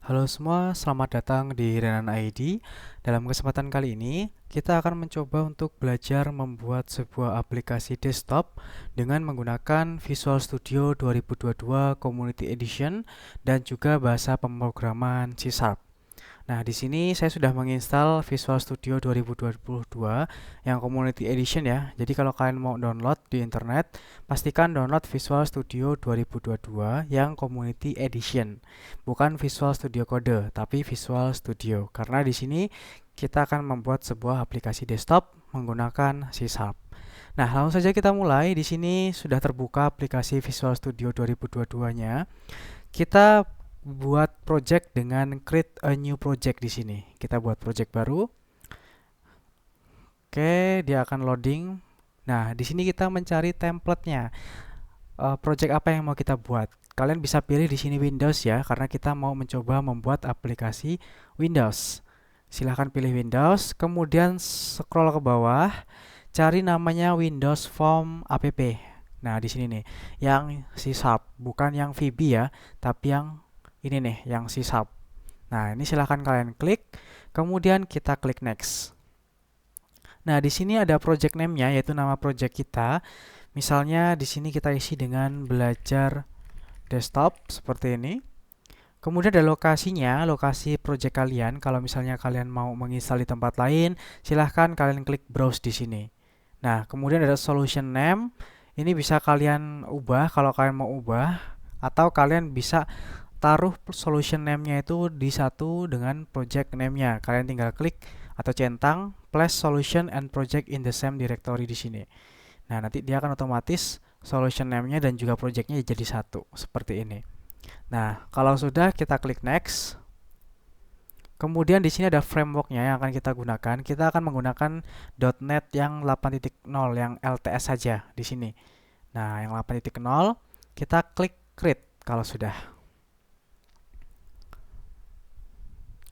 Halo semua, selamat datang di Renan ID. Dalam kesempatan kali ini, kita akan mencoba untuk belajar membuat sebuah aplikasi desktop dengan menggunakan Visual Studio 2022 Community Edition dan juga bahasa pemrograman C#. Nah, di sini saya sudah menginstal Visual Studio 2022 yang Community Edition ya. Jadi kalau kalian mau download di internet, pastikan download Visual Studio 2022 yang Community Edition. Bukan Visual Studio Code, tapi Visual Studio. Karena di sini kita akan membuat sebuah aplikasi desktop menggunakan C#. Nah, langsung saja kita mulai. Di sini sudah terbuka aplikasi Visual Studio 2022-nya. Kita buat project dengan create a new project di sini. Kita buat project baru. Oke, dia akan loading. Nah, di sini kita mencari templatenya. Project apa yang mau kita buat? Kalian bisa pilih di sini Windows ya, karena kita mau mencoba membuat aplikasi Windows. Silahkan pilih Windows, kemudian scroll ke bawah, cari namanya Windows Form App. Nah, di sini nih, yang C#, bukan yang VB ya, tapi yang ini nih, yang C#. Nah, ini silahkan kalian klik, kemudian kita klik next. Nah, di sini ada project name-nya, yaitu nama project kita. Misalnya di sini kita isi dengan belajar desktop seperti ini. Kemudian ada lokasinya, lokasi project kalian. Kalau misalnya kalian mau menginstal di tempat lain, silahkan kalian klik browse di sini. Nah, kemudian ada solution name. Ini bisa kalian ubah kalau kalian mau ubah, atau kalian bisa taruh solution name-nya itu di satu dengan project name-nya. Kalian tinggal klik atau centang place solution and project in the same directory di sini. Nah, nanti dia akan otomatis solution name-nya dan juga project-nya jadi satu seperti ini. Nah, kalau sudah kita klik next. Kemudian di sini ada framework-nya yang akan kita gunakan. Kita akan menggunakan .NET yang 8.0 yang LTS saja di sini. Nah, yang 8.0 kita klik create kalau sudah.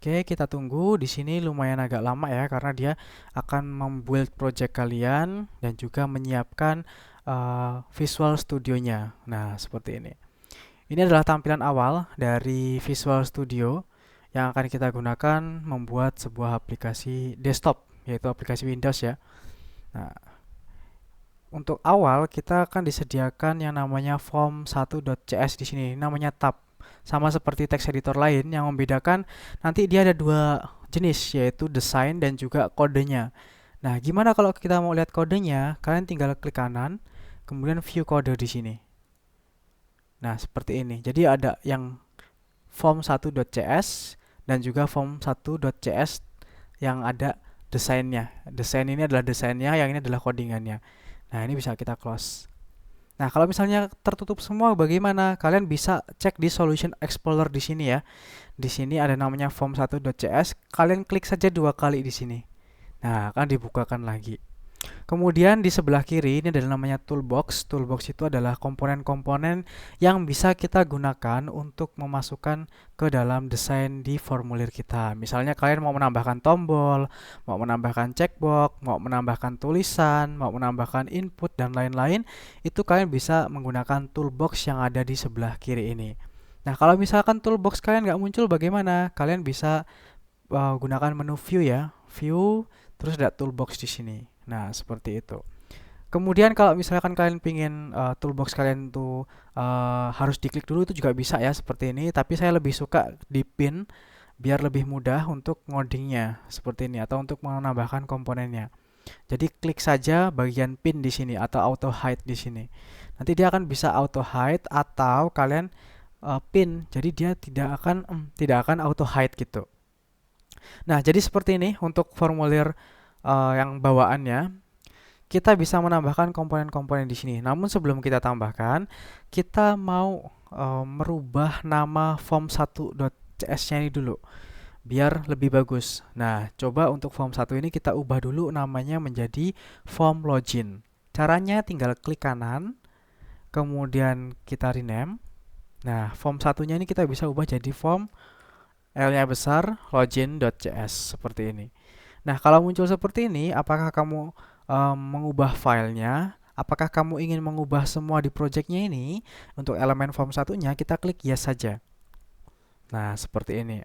Oke, kita tunggu. Di sini lumayan agak lama ya karena dia akan membuild project kalian dan juga menyiapkan Visual Studio-nya. Nah, seperti ini. Ini adalah tampilan awal dari Visual Studio yang akan kita gunakan membuat sebuah aplikasi desktop, yaitu aplikasi Windows ya. Nah, untuk awal kita akan disediakan yang namanya form1.cs di sini. Ini namanya tab. Sama seperti text editor lain yang membedakan nanti dia ada dua jenis yaitu desain dan juga kodenya. Nah, gimana kalau kita mau lihat kodenya? Kalian tinggal klik kanan, kemudian view kode di sini. Nah, seperti ini. Jadi ada yang form1.cs dan juga form1.cs yang ada desainnya. Desain ini adalah desainnya, yang ini adalah codingannya. Nah, ini bisa kita close. Nah, kalau misalnya tertutup semua bagaimana? Kalian bisa cek di Solution Explorer di sini ya. Di sini ada namanya form1.cs. Kalian klik saja dua kali di sini. Nah, akan dibukakan lagi. Kemudian di sebelah kiri ini adalah namanya toolbox. Toolbox itu adalah komponen-komponen yang bisa kita gunakan untuk memasukkan ke dalam desain di formulir kita. Misalnya kalian mau menambahkan tombol, mau menambahkan checkbox, mau menambahkan tulisan, mau menambahkan input dan lain-lain, itu kalian bisa menggunakan toolbox yang ada di sebelah kiri ini. Nah, kalau misalkan toolbox kalian nggak muncul bagaimana? Kalian bisa gunakan menu view ya. View, terus ada toolbox di sini. Nah, seperti itu. Kemudian kalau misalkan kalian pingin toolbox kalian tuh harus diklik dulu itu juga bisa ya seperti ini. Tapi saya lebih suka di pin biar lebih mudah untuk ngodingnya seperti ini atau untuk menambahkan komponennya. Jadi klik saja bagian pin di sini atau auto hide di sini. Nanti dia akan bisa auto hide atau kalian pin. Jadi dia tidak akan auto hide gitu. Nah, jadi seperti ini untuk formulir yang bawaannya. Kita bisa menambahkan komponen-komponen di sini. Namun sebelum kita tambahkan, kita mau merubah nama form1.cs-nya ini dulu biar lebih bagus. Nah, coba untuk form 1 ini kita ubah dulu namanya menjadi form login. Caranya tinggal klik kanan, kemudian kita rename. Nah, form satunya ini kita bisa ubah jadi form L-nya besar login.cs seperti ini. Nah, kalau muncul seperti ini, apakah kamu mengubah filenya? Apakah kamu ingin mengubah semua di projectnya ini? Untuk elemen form satunya, kita klik yes saja. Nah, seperti ini.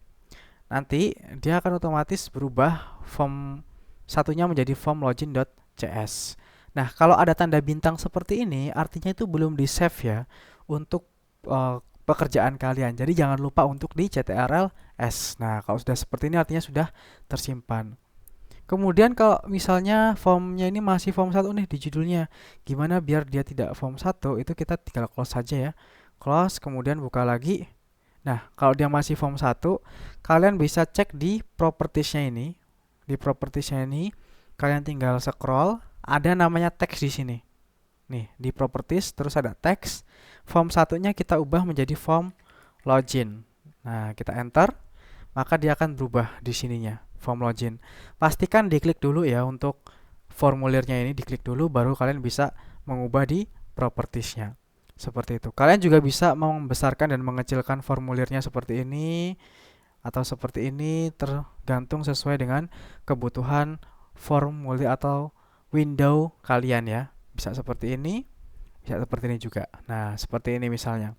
Nanti dia akan otomatis berubah form satunya menjadi form login.cs. Nah, kalau ada tanda bintang seperti ini, artinya itu belum di-save ya untuk pekerjaan kalian. Jadi jangan lupa untuk di ctrl-s. Nah, kalau sudah seperti ini artinya sudah tersimpan. Kemudian kalau misalnya formnya ini masih form 1 nih di judulnya, gimana biar dia tidak form 1, itu kita tinggal close saja ya. Close, kemudian buka lagi. Nah, kalau dia masih form 1, kalian bisa cek di propertiesnya ini. Di propertiesnya ini, kalian tinggal scroll, ada namanya text di sini. Nih, di properties terus ada text. Form satunya kita ubah menjadi form login. Nah, kita enter, maka dia akan berubah di sininya, form login. Pastikan diklik dulu ya untuk formulirnya ini, diklik dulu baru kalian bisa mengubah di propertiesnya. Seperti itu. Kalian juga bisa membesarkan dan mengecilkan formulirnya seperti ini atau seperti ini, tergantung sesuai dengan kebutuhan formulir atau window kalian ya. Bisa seperti ini, bisa seperti ini juga. Nah, seperti ini misalnya.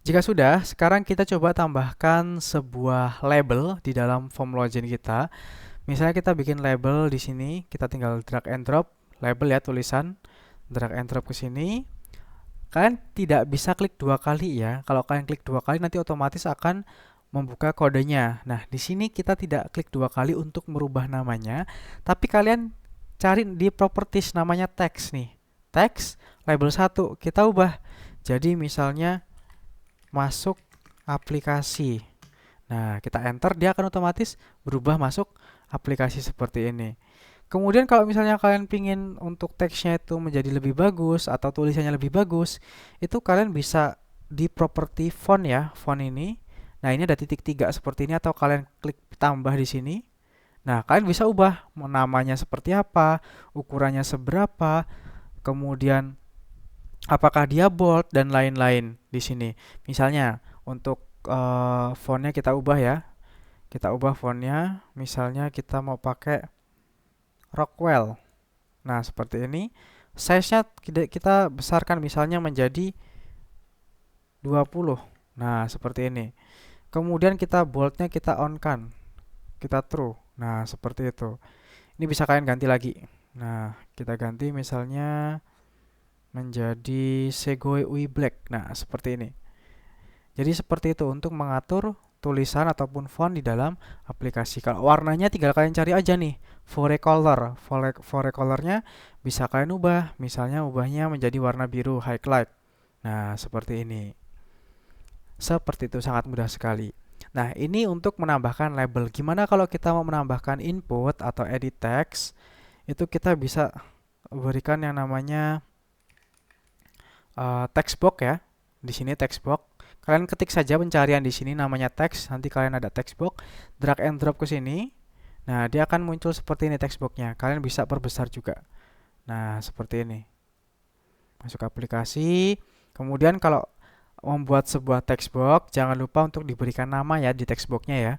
Jika sudah, sekarang kita coba tambahkan sebuah label di dalam form login kita. Misalnya kita bikin label di sini, kita tinggal drag and drop label ya, tulisan, drag and drop ke sini. Kalian tidak bisa klik 2 kali ya. Kalau kalian klik 2 kali nanti otomatis akan membuka kodenya. Nah, di sini kita tidak klik 2 kali untuk merubah namanya, tapi kalian cari di properties namanya text nih. Text label 1 kita ubah. Jadi misalnya masuk aplikasi. Nah, kita enter, dia akan otomatis berubah masuk aplikasi seperti ini. Kemudian kalau misalnya kalian pingin untuk teksnya itu menjadi lebih bagus atau tulisannya lebih bagus, itu kalian bisa di properti font ya, font ini. Nah, ini ada titik 3 seperti ini atau kalian klik tambah di sini. Nah, kalian bisa ubah namanya seperti apa, ukurannya seberapa, kemudian apakah dia bold dan lain-lain di sini. Misalnya untuk fontnya kita ubah ya. Kita ubah fontnya, misalnya kita mau pakai Rockwell. Nah, seperti ini. Size-nya kita besarkan misalnya menjadi 20. Nah, seperti ini. Kemudian kita bold-nya kita on-kan. Kita true. Nah, seperti itu. Ini bisa kalian ganti lagi. Nah, kita ganti misalnya menjadi Segoe UI Black. Nah, seperti ini. Jadi seperti itu untuk mengatur tulisan ataupun font di dalam aplikasi. Kalau warnanya tinggal kalian cari aja nih, Forecolor. Forecolornya bisa kalian ubah, misalnya ubahnya menjadi warna biru highlight. Nah, seperti ini. Seperti itu, sangat mudah sekali. Nah, ini untuk menambahkan label. Gimana kalau kita mau menambahkan input atau edit text? Itu kita bisa berikan yang namanya text box ya. Di sini text box. Kalian ketik saja pencarian di sini namanya text, nanti kalian ada text box, drag and drop ke sini. Nah, dia akan muncul seperti ini text box-nya. Kalian bisa perbesar juga. Nah, seperti ini. Masuk aplikasi. Kemudian kalau membuat sebuah text box, jangan lupa untuk diberikan nama ya di text box-nya ya.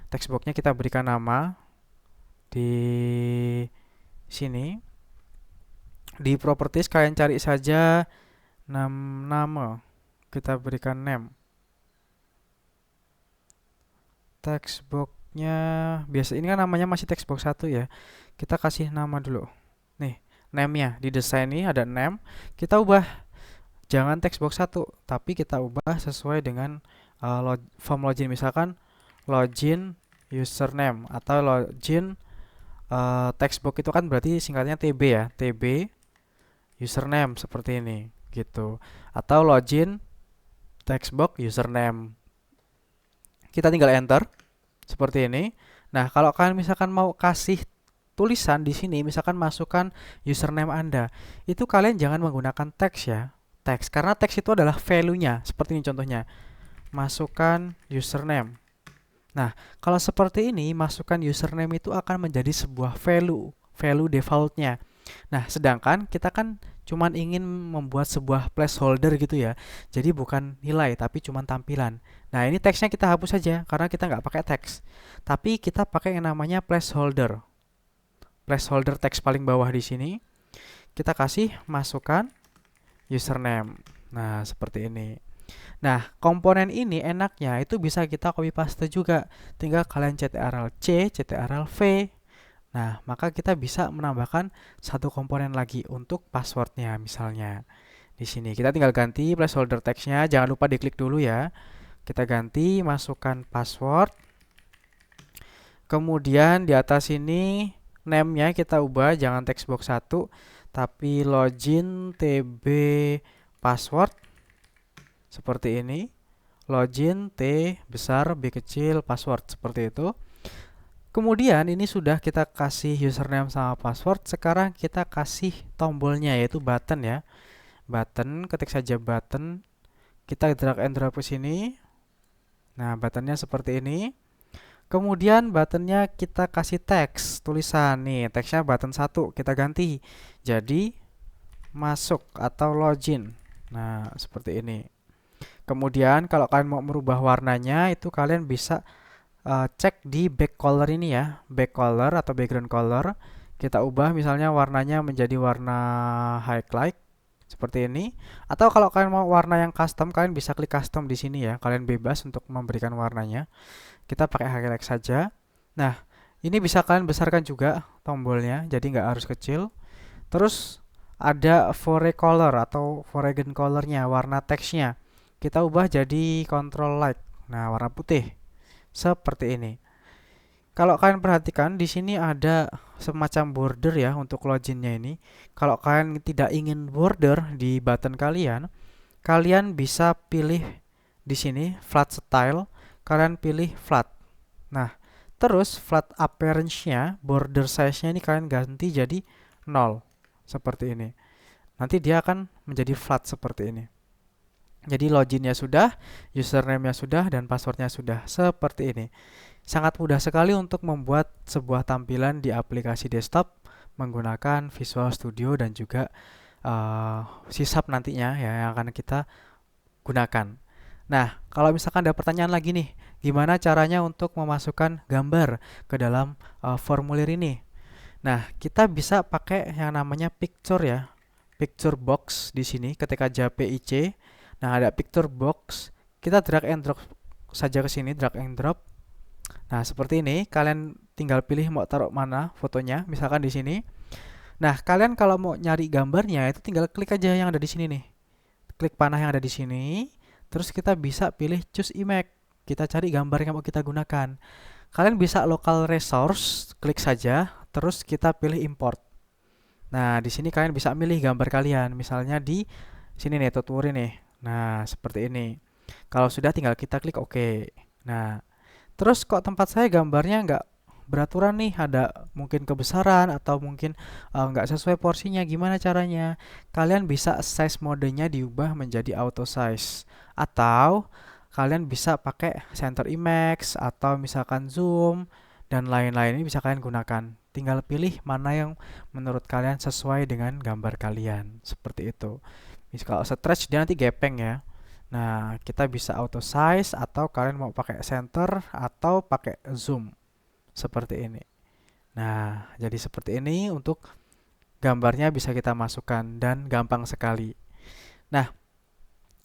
Text box-nya kita berikan nama di sini. Di properties kalian cari saja nama. Kita berikan name. Text box-nya biasa ini kan namanya masih text box 1 ya. Kita kasih nama dulu. Nih, name-nya di desain ini ada name. Kita ubah jangan text box 1, tapi kita ubah sesuai dengan form login, misalkan login username atau login text box itu kan berarti singkatnya TB ya. TB username seperti ini gitu. Atau login text box username. Kita tinggal enter seperti ini. Nah, kalau kalian misalkan mau kasih tulisan di sini, misalkan masukkan username Anda, itu kalian jangan menggunakan teks ya. Teks, karena teks itu adalah value-nya. Seperti ini contohnya. Masukkan username. Nah, kalau seperti ini, masukkan username itu akan menjadi sebuah value default-nya. Nah, sedangkan kita kan cuman ingin membuat sebuah placeholder gitu ya. Jadi bukan nilai, tapi cuman tampilan. Nah, ini teksnya kita hapus saja karena kita nggak pakai teks. Tapi kita pakai yang namanya placeholder. Placeholder teks paling bawah di sini. Kita kasih masukkan username. Nah, seperti ini. Nah, komponen ini enaknya itu bisa kita copy paste juga. Tinggal kalian CTRL-C, CTRL-V. Nah, maka kita bisa menambahkan satu komponen lagi untuk passwordnya misalnya. Di sini kita tinggal ganti placeholder text-nya, jangan lupa diklik dulu ya. Kita ganti, masukkan password. Kemudian di atas ini name-nya kita ubah, jangan textbox 1, tapi login tb password. Seperti ini. Login T besar B kecil password seperti itu. Kemudian ini sudah kita kasih username sama password. Sekarang kita kasih tombolnya yaitu button ya. Button, ketik saja button. Kita drag and drop ke sini. Nah, buttonnya seperti ini. Kemudian buttonnya kita kasih teks, tulisan nih, teksnya button 1 kita ganti. Jadi masuk atau login. Nah, seperti ini. Kemudian kalau kalian mau merubah warnanya itu kalian bisa cek di back color ini ya, back color atau background color. Kita ubah misalnya warnanya menjadi warna highlight seperti ini. Atau kalau kalian mau warna yang custom, kalian bisa klik custom di sini ya. Kalian bebas untuk memberikan warnanya. Kita pakai highlight saja. Nah, ini bisa kalian besarkan juga tombolnya, jadi nggak harus kecil. Terus ada foreground color atau foreground colornya, warna teksnya. Kita ubah jadi control light. Nah, warna putih. Seperti ini. Kalau kalian perhatikan di sini ada semacam border ya untuk loginnya ini. Kalau kalian tidak ingin border di button kalian, kalian bisa pilih di sini flat style, kalian pilih flat. Nah, terus flat appearance-nya, border size-nya ini kalian ganti jadi 0. Seperti ini. Nanti dia akan menjadi flat seperti ini. Jadi loginnya sudah, username-nya sudah, dan passwordnya sudah. Seperti ini. Sangat mudah sekali untuk membuat sebuah tampilan di aplikasi desktop menggunakan Visual Studio dan juga sysap nantinya ya, yang akan kita gunakan. Nah, kalau misalkan ada pertanyaan lagi nih, gimana caranya untuk memasukkan gambar ke dalam formulir ini? Nah, kita bisa pakai yang namanya picture ya, picture box di sini ketika JPIC. Nah, ada picture box. Kita drag and drop saja ke sini, drag and drop. Nah, seperti ini. Kalian tinggal pilih mau taruh mana fotonya, misalkan di sini. Nah, kalian kalau mau nyari gambarnya itu tinggal klik aja yang ada di sini nih. Klik panah yang ada di sini. Terus kita bisa pilih choose image. Kita cari gambar yang mau kita gunakan. Kalian bisa local resource, klik saja, terus kita pilih import. Nah, di sini kalian bisa milih gambar kalian, misalnya di sini nih, tutorial nih. Nah, seperti ini. Kalau sudah tinggal kita klik OK. Nah, terus kok tempat saya gambarnya nggak beraturan nih, ada mungkin kebesaran atau mungkin nggak sesuai porsinya, gimana caranya? Kalian bisa size modenya diubah menjadi auto size. Atau kalian bisa pakai center image atau misalkan zoom dan lain-lain, ini bisa kalian gunakan. Tinggal pilih mana yang menurut kalian sesuai dengan gambar kalian. Seperti itu. Kalau stretch dia nanti gepeng ya. Nah, kita bisa auto size atau kalian mau pakai center atau pakai zoom. Seperti ini. Nah, jadi seperti ini untuk gambarnya bisa kita masukkan dan gampang sekali. Nah,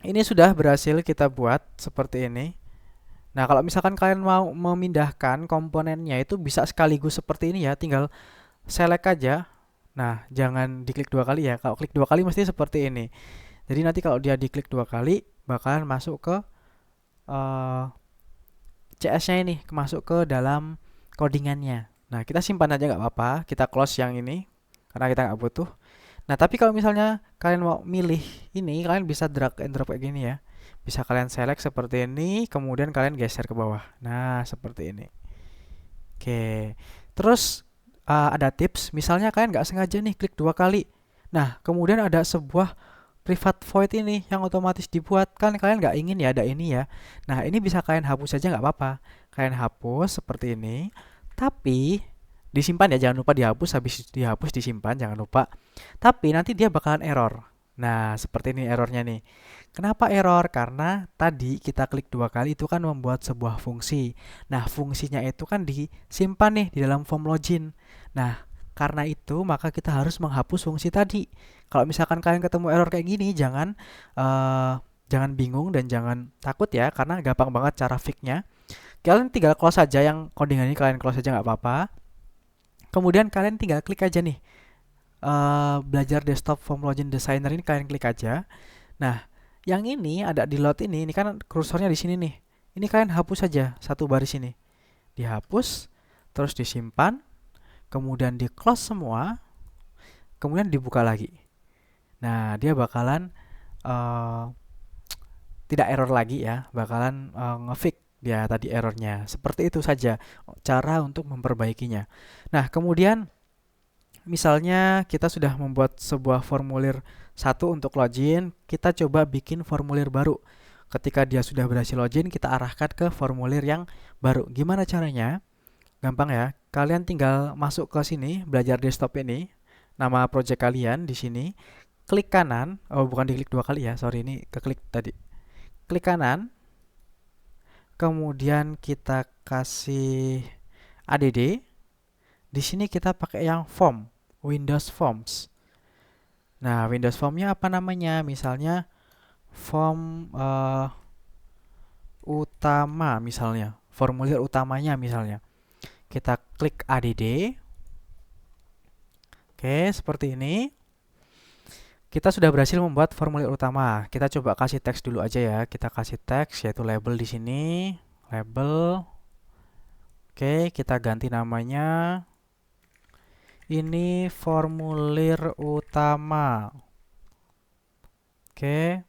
ini sudah berhasil kita buat seperti ini. Nah, kalau misalkan kalian mau memindahkan komponennya itu bisa sekaligus seperti ini ya, tinggal select aja. Nah, jangan diklik 2 kali ya. Kalau klik 2 kali mesti seperti ini. Jadi nanti kalau dia diklik 2 kali bakalan masuk ke CS-nya ini, masuk ke dalam codingannya. Nah, kita simpan aja nggak apa-apa. Kita close yang ini karena kita nggak butuh. Nah, tapi kalau misalnya kalian mau milih ini, kalian bisa drag and drop kayak gini ya. Bisa kalian select seperti ini, kemudian kalian geser ke bawah. Nah, seperti ini. Oke. Terus ada tips, misalnya kalian nggak sengaja nih klik 2 kali. Nah, kemudian ada sebuah private void ini yang otomatis dibuat, kan kalian nggak ingin ya ada ini ya. Nah, ini bisa kalian hapus saja nggak apa-apa. Kalian hapus seperti ini, tapi disimpan ya, jangan lupa dihapus, habis dihapus disimpan, jangan lupa. Tapi nanti dia bakalan error. Nah, seperti ini errornya nih. Kenapa error? Karena tadi kita klik 2 kali itu kan membuat sebuah fungsi. Nah, fungsinya itu kan disimpan nih di dalam form login. Nah, karena itu maka kita harus menghapus fungsi tadi. Kalau misalkan kalian ketemu error kayak gini, jangan jangan bingung dan jangan takut ya, karena gampang banget cara fix-nya. Kalian tinggal close aja yang codingan ini, kalian close aja nggak apa-apa. Kemudian kalian tinggal klik aja nih, belajar desktop form login designer ini kalian klik aja. Nah, yang ini ada di load ini kan kursornya di sini nih. Ini kalian hapus saja satu baris ini. Dihapus, terus disimpan, kemudian di close semua, kemudian dibuka lagi. Nah, dia bakalan tidak error lagi ya, bakalan ngefix dia tadi errornya. Seperti itu saja cara untuk memperbaikinya. Nah, kemudian misalnya kita sudah membuat sebuah formulir satu untuk login, kita coba bikin formulir baru. Ketika dia sudah berhasil login, kita arahkan ke formulir yang baru. Gimana caranya? Gampang ya. Kalian tinggal masuk ke sini, belajar desktop ini, nama project kalian di sini. Klik kanan, oh bukan diklik dua kali ya, sorry ini keklik tadi. Klik kanan, kemudian kita kasih add. Di sini kita pakai yang form, Windows Forms. Nah, Windows Formnya apa namanya? Misalnya form utama misalnya, formulir utamanya misalnya. Kita klik add. Oke, seperti ini. Kita sudah berhasil membuat formulir utama. Kita coba kasih teks dulu aja ya. Kita kasih teks yaitu label di sini, label. Oke, kita ganti namanya. Ini formulir utama. Oke.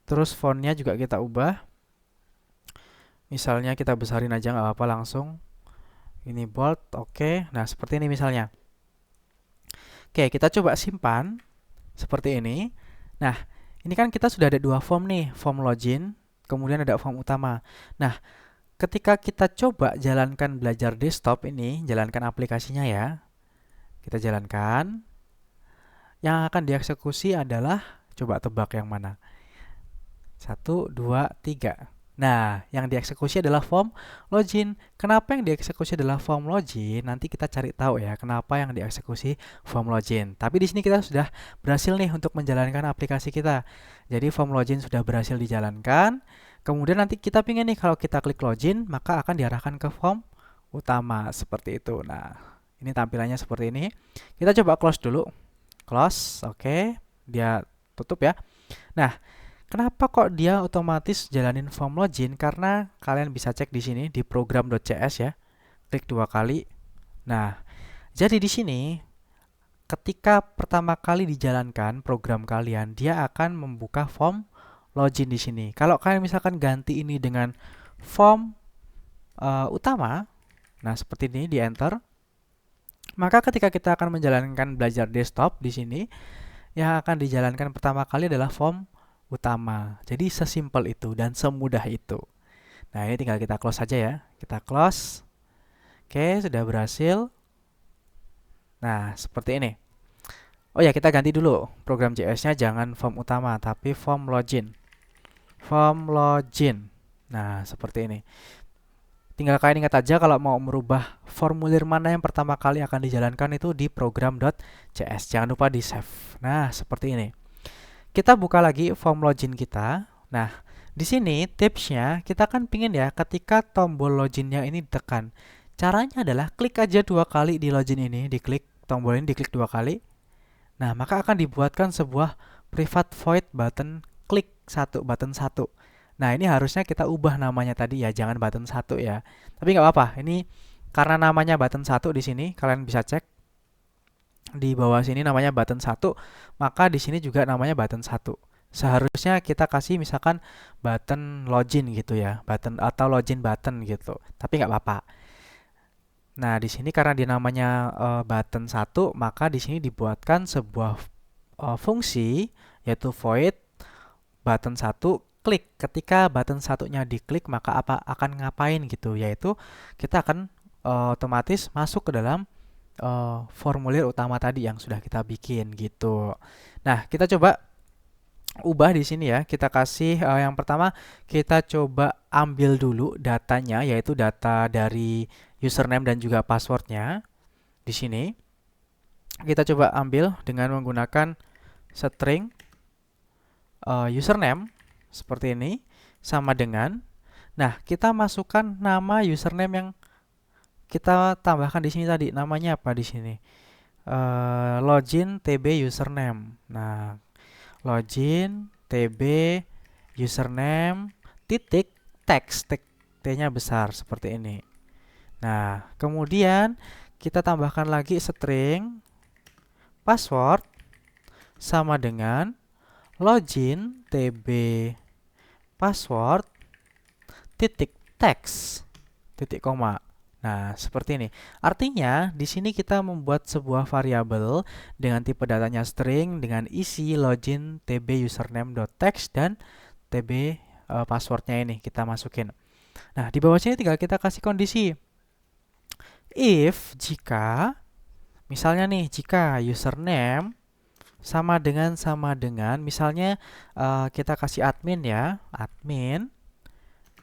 Terus fontnya juga kita ubah. Misalnya kita besarin aja nggak apa-apa langsung. Ini bold, oke. Nah, seperti ini misalnya. Oke, kita coba simpan seperti ini. Nah, ini kan kita sudah ada dua form nih, form login, kemudian ada form utama. Nah, ketika kita coba jalankan belajar desktop ini, jalankan aplikasinya ya. Kita jalankan. Yang akan dieksekusi adalah, coba tebak yang mana? 1, 2, 3. Nah, yang dieksekusi adalah form login. Kenapa yang dieksekusi adalah form login? Nanti kita cari tahu ya, kenapa yang dieksekusi form login. Tapi di sini kita sudah berhasil nih untuk menjalankan aplikasi kita. Jadi form login sudah berhasil dijalankan. Kemudian nanti kita pingin nih kalau kita klik login, maka akan diarahkan ke form utama seperti itu. Nah, ini tampilannya seperti ini. Kita coba close dulu. Close, oke. Dia tutup ya. Nah, kenapa kok dia otomatis jalanin form login? Karena kalian bisa cek di sini di program.cs ya. Klik dua kali. Nah, jadi di sini ketika pertama kali dijalankan program kalian, dia akan membuka form login di sini. Kalau kalian misalkan ganti ini dengan form utama, nah seperti ini di enter. Maka ketika kita akan menjalankan belajar desktop di sini, yang akan dijalankan pertama kali adalah form utama. Jadi sesimpel itu dan semudah itu. Nah, ini tinggal kita close saja ya. Kita close. Oke, sudah berhasil. Nah, seperti ini. Oh ya, kita ganti dulu program JS-nya, jangan form utama tapi form login. Form login. Nah, seperti ini. Tinggal kalian ingat aja kalau mau merubah formulir mana yang pertama kali akan dijalankan itu di program.cs. Jangan lupa di save. Nah, seperti ini. Kita buka lagi form login kita. Nah, di sini tipsnya kita kan pingin ya ketika tombol loginnya ini ditekan. Caranya adalah klik aja dua kali di login ini, diklik tombol ini diklik dua kali. Nah, maka akan dibuatkan sebuah private void button klik button 1. Nah, ini harusnya kita ubah namanya tadi ya, jangan button 1 ya. Tapi nggak apa-apa. Ini karena namanya button 1 di sini, kalian bisa cek. Di bawah sini namanya button 1, maka di sini juga namanya button 1. Seharusnya kita kasih misalkan button login gitu ya, button atau login button gitu. Tapi nggak apa-apa. Nah, di sini karena dia namanya button 1, maka di sini dibuatkan sebuah fungsi yaitu void button 1 klik. Ketika button satunya diklik, maka apa akan ngapain gitu, yaitu kita akan otomatis masuk ke dalam formulir utama tadi yang sudah kita bikin gitu. Nah, kita coba ubah di sini ya. Kita kasih yang pertama kita coba ambil dulu datanya, yaitu data dari username dan juga passwordnya di sini. Kita coba ambil dengan menggunakan string. username seperti ini sama dengan, nah kita masukkan nama username yang kita tambahkan di sini tadi. Namanya apa di sini? Login tb username. Nah, login tb username titik text, t-nya besar seperti ini. Nah, kemudian kita tambahkan lagi string password sama dengan login tb password titik text titik koma. Nah, seperti ini. Artinya, di sini kita membuat sebuah variabel dengan tipe datanya string dengan isi login tb username.text dan tb passwordnya ini kita masukin. Nah, di bawah sini tinggal kita kasih kondisi. If jika misalnya nih, jika username sama dengan misalnya kita kasih admin ya, admin,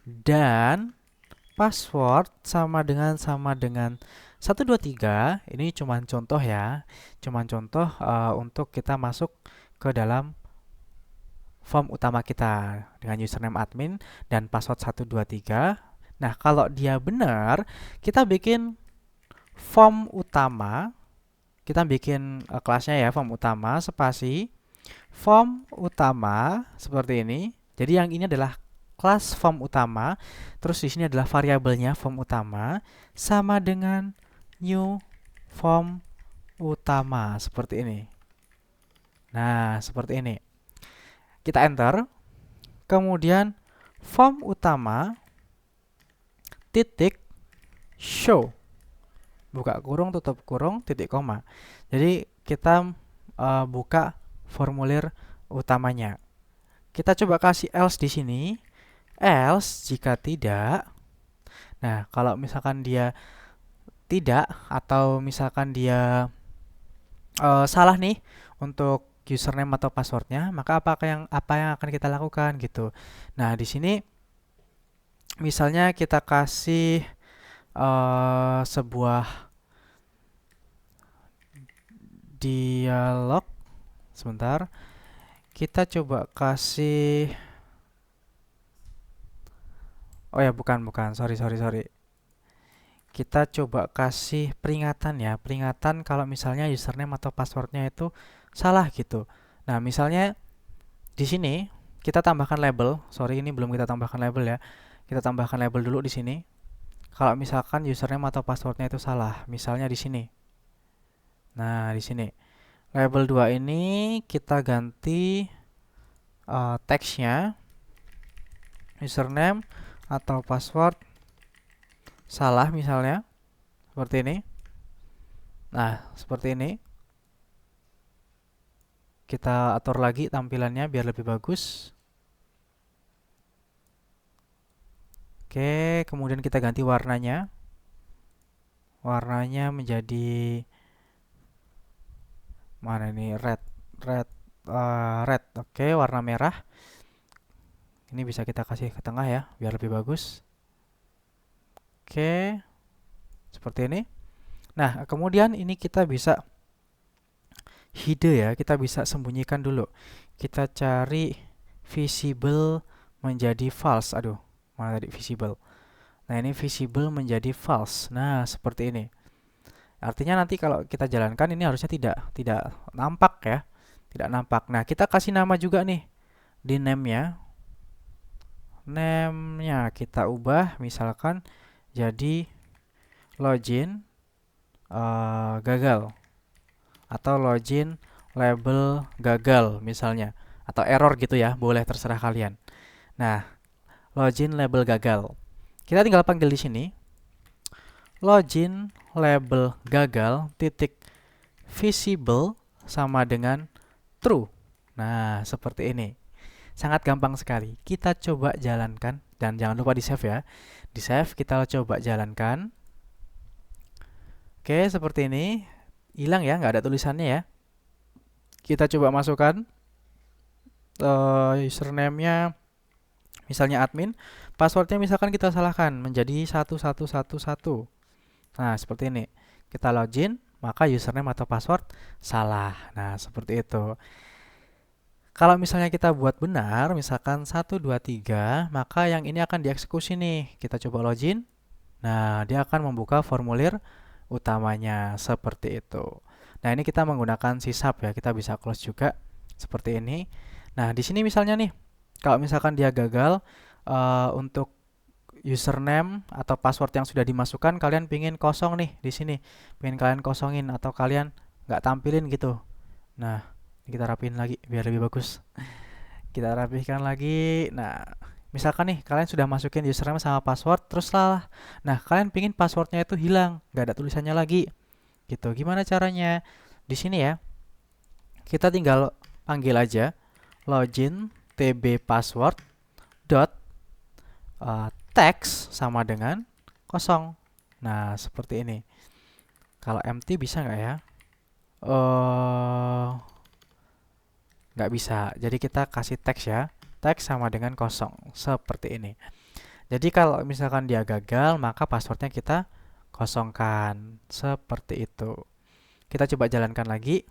dan password sama dengan 123. Ini cuman contoh ya, cuman contoh untuk kita masuk ke dalam form utama kita dengan username admin dan password 123. Nah, kalau dia benar, kita bikin form utama, kita bikin kelasnya ya, form utama spasi form utama seperti ini. Jadi yang ini adalah kelas form utama, terus di sini adalah variabelnya form utama sama dengan new form utama seperti ini. Nah, seperti ini. Kita enter. Kemudian form utama titik show. Buka kurung, tutup kurung, titik koma. Jadi kita buka formulir utamanya. Kita coba kasih else di sini. Else jika tidak. Nah, kalau misalkan dia tidak atau misalkan dia salah nih untuk username atau passwordnya, maka apa yang akan kita lakukan gitu. Nah, di sini misalnya kita kasih sebuah dialog. Sebentar. Kita coba kasih, oh ya, bukan, sorry. Kita coba kasih peringatan ya, peringatan kalau misalnya username atau passwordnya itu salah gitu. Nah, misalnya di sini kita tambahkan label, sorry ini belum kita tambahkan label ya. Kita tambahkan label dulu di sini. Kalau misalkan username atau passwordnya itu salah, misalnya di sini. Nah, di sini label 2 ini kita ganti teksnya username atau password salah misalnya seperti ini. Nah, seperti ini. Kita atur lagi tampilannya biar lebih bagus. Oke, kemudian kita ganti warnanya. Warnanya menjadi mana ini? Red. Oke, warna merah. Ini bisa kita kasih ke tengah ya, biar lebih bagus. Oke, seperti ini. Nah, kemudian ini kita bisa hide ya, kita bisa sembunyikan dulu. Kita cari visible menjadi false. Aduh, mana tadi visible? Nah, ini visible menjadi false. Nah, seperti ini. Artinya nanti kalau kita jalankan ini harusnya tidak nampak ya. Tidak nampak. Nah, kita kasih nama juga nih di name-nya. Name-nya kita ubah misalkan jadi login gagal atau login label gagal misalnya, atau error gitu ya, boleh terserah kalian. Nah, login label gagal. Kita tinggal panggil di sini login label gagal titik visible sama dengan true. Nah, seperti ini. Sangat gampang sekali. Kita coba jalankan dan jangan lupa di save ya. Di save kita coba jalankan. Oke, seperti ini. Hilang ya, nggak ada tulisannya ya. Kita coba masukkan username-nya misalnya admin, passwordnya misalkan kita salahkan menjadi 1111. Nah, seperti ini. Kita login, maka username atau password salah. Nah, seperti itu. Kalau misalnya kita buat benar, misalkan 1, 2, 3, maka yang ini akan dieksekusi nih. Kita coba login. Nah, dia akan membuka formulir utamanya seperti itu. Nah, ini kita menggunakan sysub ya. Kita bisa close juga seperti ini. Nah, di sini misalnya nih, kalau misalkan dia gagal untuk username atau password yang sudah dimasukkan, kalian pingin kosong nih di sini, pingin kalian kosongin atau kalian nggak tampilin gitu. Nah, ini kita rapiin lagi biar lebih bagus. Kita rapihkan lagi. Nah, misalkan nih kalian sudah masukin username sama password, terus salah. Nah, kalian pingin passwordnya itu hilang, nggak ada tulisannya lagi. Gitu. Gimana caranya? Di sini ya, kita tinggal panggil aja login tb password dot text sama dengan kosong. Nah, seperti ini. Kalau empty bisa nggak ya? Nggak bisa. Jadi kita kasih teks ya. Teks sama dengan kosong. Seperti ini. Jadi kalau misalkan dia gagal, maka passwordnya kita kosongkan. Seperti itu. Kita coba jalankan lagi.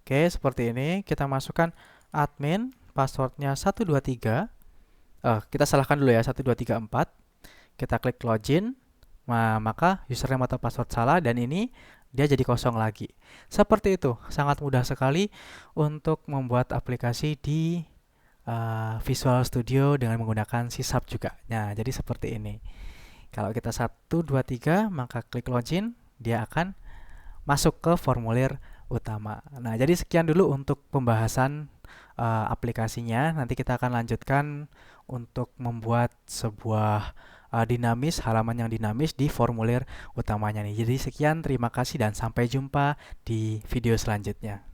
Oke, seperti ini. Kita masukkan admin, passwordnya 123. Kita salahkan dulu ya, 1234. Kita klik login. Nah, maka username atau password salah dan ini dia jadi kosong lagi. Seperti itu, sangat mudah sekali untuk membuat aplikasi di Visual Studio dengan menggunakan sysub juga. Nah, jadi seperti ini. Kalau kita 1, 2, 3, maka klik login, dia akan masuk ke formulir utama. Nah, jadi sekian dulu untuk pembahasan aplikasinya. Nanti kita akan lanjutkan untuk membuat sebuah halaman yang dinamis di formulir utamanya nih. Jadi sekian, terima kasih dan sampai jumpa di video selanjutnya.